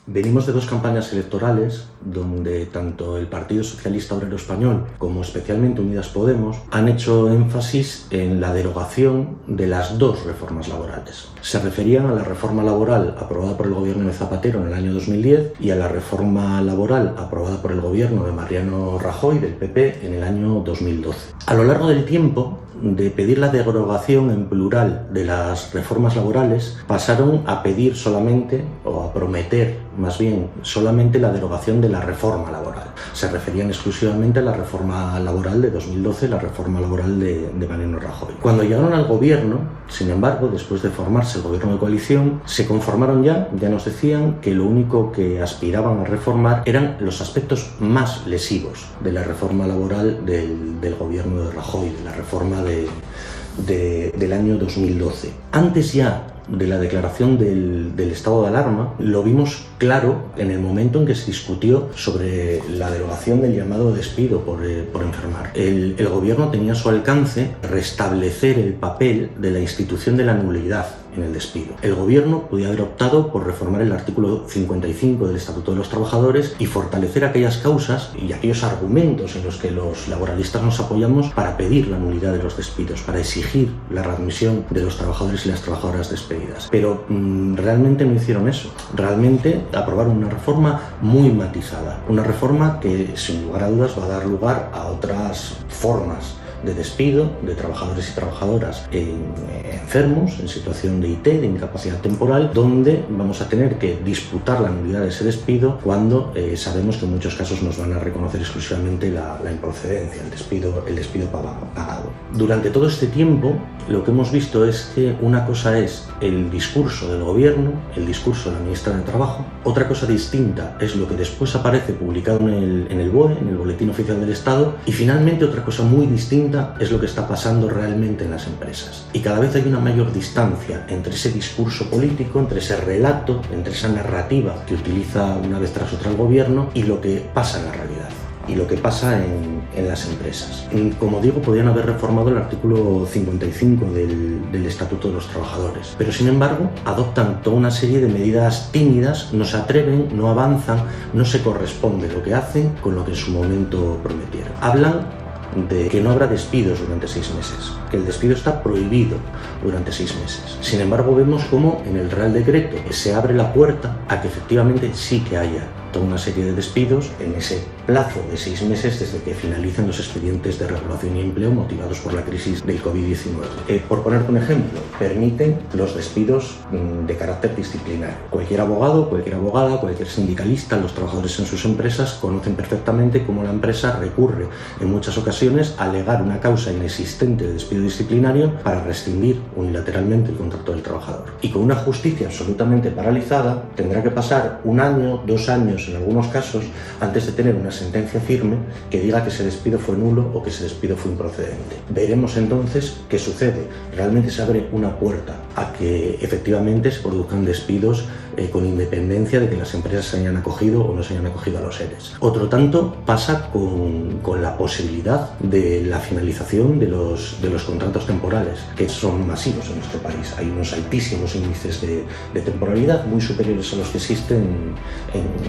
Venimos de dos campañas electorales donde tanto el Partido Socialista Obrero Español como especialmente Unidas Podemos han hecho énfasis en la derogación de las dos reformas laborales. Se referían a la reforma laboral aprobada por el gobierno de Zapatero en el año 2010 y a la reforma laboral aprobada por el gobierno de Mariano Rajoy del PP en el año 2012. A lo largo del tiempo, de pedir la derogación en plural de las reformas laborales, pasaron a pedir solamente, o a prometer más bien, solamente la derogación de la reforma laboral. Se referían exclusivamente a la reforma laboral de 2012, la reforma laboral de Mariano Rajoy. Cuando llegaron al gobierno, sin embargo, después de formarse el gobierno de coalición, se conformaron ya nos decían que lo único que aspiraban a reformar eran los aspectos más lesivos de la reforma laboral del gobierno de Rajoy, de la reforma del año 2012. Antes ya de la declaración del estado de alarma, lo vimos claro en el momento en que se discutió sobre la derogación del llamado despido por enfermar. El gobierno tenía a su alcance restablecer el papel de la institución de la nulidad en el despido. El gobierno podía haber optado por reformar el artículo 55 del Estatuto de los Trabajadores y fortalecer aquellas causas y aquellos argumentos en los que los laboralistas nos apoyamos para pedir la nulidad de los despidos, para exigir la readmisión de los trabajadores y las trabajadoras despedidas. Pero realmente no hicieron eso. Realmente aprobaron una reforma muy matizada, una reforma que sin lugar a dudas va a dar lugar a otras formas de despido de trabajadores y trabajadoras enfermos, en situación de IT, de incapacidad temporal, donde vamos a tener que disputar la nulidad de ese despido cuando sabemos que en muchos casos nos van a reconocer exclusivamente la improcedencia, el despido pagado. Durante todo este tiempo, lo que hemos visto es que una cosa es el discurso del gobierno, el discurso de la ministra de Trabajo, otra cosa distinta es lo que después aparece publicado en el BOE, en el Boletín Oficial del Estado, y finalmente otra cosa muy distinta es lo que está pasando realmente en las empresas. Y cada vez hay una mayor distancia entre ese discurso político, entre ese relato, entre esa narrativa que utiliza una vez tras otra el gobierno y lo que pasa en la realidad y lo que pasa en las empresas. Como digo, podrían haber reformado el artículo 55 del Estatuto de los Trabajadores, pero sin embargo adoptan toda una serie de medidas tímidas, no se atreven, no avanzan, no se corresponde lo que hacen con lo que en su momento prometieron. Hablan de que no habrá despidos durante 6 meses, que el despido está prohibido durante 6 meses. Sin embargo, vemos cómo en el Real Decreto se abre la puerta a que efectivamente sí que haya toda una serie de despidos en ese plazo de 6 meses desde que finalicen los expedientes de regulación y empleo motivados por la crisis del COVID-19. Por ponerte un ejemplo, permiten los despidos de carácter disciplinario. Cualquier abogado, cualquier abogada, cualquier sindicalista, los trabajadores en sus empresas conocen perfectamente cómo la empresa recurre en muchas ocasiones a alegar una causa inexistente de despido disciplinario para rescindir unilateralmente el contrato del trabajador. Y con una justicia absolutamente paralizada, tendrá que pasar 1 año, 2 años en algunos casos antes de tener una sentencia firme que diga que ese despido fue nulo o que ese despido fue improcedente. Veremos entonces qué sucede. Realmente se abre una puerta a que efectivamente se produzcan despidos con independencia de que las empresas se hayan acogido o no se hayan acogido a los ERES. Otro tanto pasa con la posibilidad de la finalización de los contratos temporales, que son masivos en nuestro país. Hay unos altísimos índices de temporalidad, muy superiores a los que existen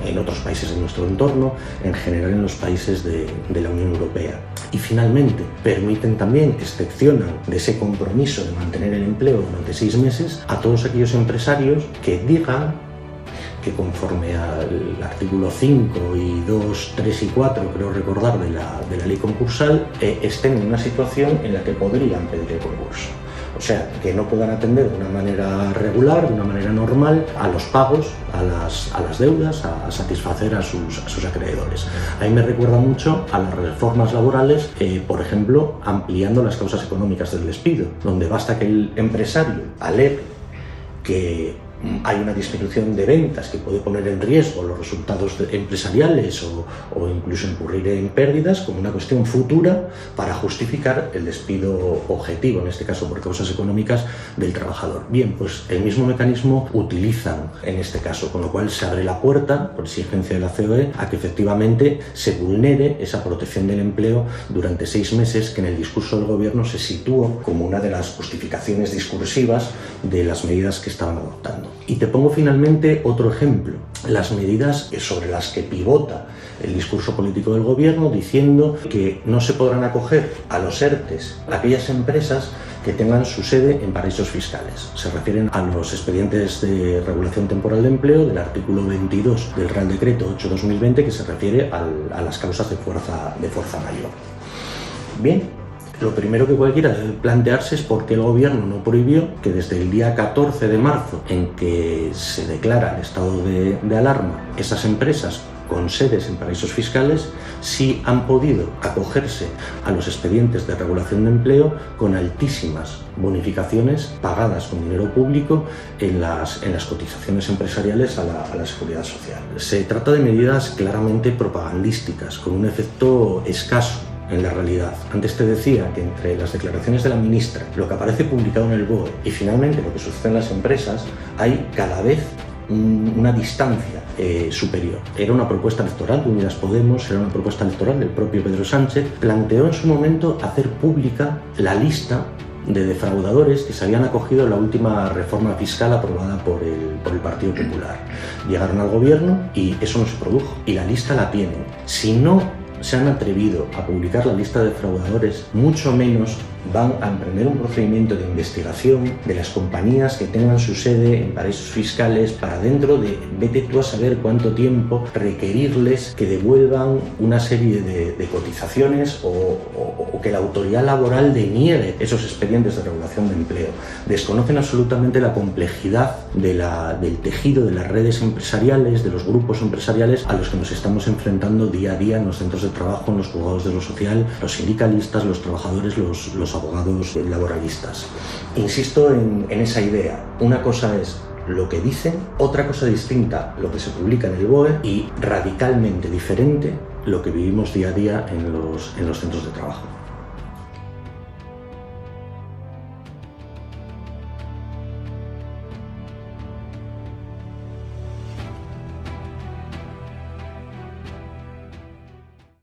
en otros países de nuestro entorno, en general en los países de la Unión Europea. Y finalmente, permiten también, excepcionan de ese compromiso de mantener el empleo durante 6 meses a todos aquellos empresarios que digan que conforme al artículo 5 y 2, 3 y 4, creo recordar, de la ley concursal, estén en una situación en la que podrían pedir el concurso. O sea, que no puedan atender de una manera regular, de una manera normal, a los pagos, a las deudas, a satisfacer a sus acreedores. A mí me recuerda mucho a las reformas laborales, por ejemplo, ampliando las causas económicas del despido, donde basta que el empresario alegue que hay una disminución de ventas que puede poner en riesgo los resultados empresariales o incluso incurrir en pérdidas como una cuestión futura para justificar el despido objetivo, en este caso por causas económicas, del trabajador. Bien, pues el mismo mecanismo utilizan en este caso, con lo cual se abre la puerta, por exigencia de la COE, a que efectivamente se vulnere esa protección del empleo durante 6 meses que en el discurso del gobierno se situó como una de las justificaciones discursivas de las medidas que estaban adoptando. hablando. Y te pongo finalmente otro ejemplo, las medidas sobre las que pivota el discurso político del gobierno diciendo que no se podrán acoger a los ERTEs aquellas empresas que tengan su sede en paraísos fiscales. Se refieren a los expedientes de regulación temporal de empleo del artículo 22 del Real Decreto 8/2020, que se refiere a las causas de fuerza mayor. Bien, lo primero que cualquiera debe plantearse es por qué el gobierno no prohibió que desde el día 14 de marzo, en que se declara el estado de alarma, esas empresas con sedes en paraísos fiscales sí han podido acogerse a los expedientes de regulación de empleo con altísimas bonificaciones pagadas con dinero público en las cotizaciones empresariales a la seguridad social. Se trata de medidas claramente propagandísticas, con un efecto escaso en la realidad. Antes te decía que entre las declaraciones de la ministra, lo que aparece publicado en el BOE y finalmente lo que sucede en las empresas, hay cada vez una distancia superior. Era una propuesta electoral de Unidas Podemos, era una propuesta electoral del propio Pedro Sánchez. Planteó en su momento hacer pública la lista de defraudadores que se habían acogido a la última reforma fiscal aprobada por el Partido Popular. Llegaron al gobierno y eso no se produjo, y la lista la tienen. Si no se han atrevido a publicar la lista de defraudadores, mucho menos van a emprender un procedimiento de investigación de las compañías que tengan su sede en paraísos fiscales para dentro de, vete tú a saber cuánto tiempo, requerirles que devuelvan una serie de cotizaciones o que la autoridad laboral deniegue esos expedientes de regulación de empleo. Desconocen absolutamente la complejidad del tejido de las redes empresariales, de los grupos empresariales a los que nos estamos enfrentando día a día en los centros de trabajo, en los juzgados de lo social, los sindicalistas, los trabajadores, los abogados laboralistas. Insisto en esa idea. Una cosa es lo que dicen, otra cosa distinta lo que se publica en el BOE y radicalmente diferente lo que vivimos día a día en los centros de trabajo.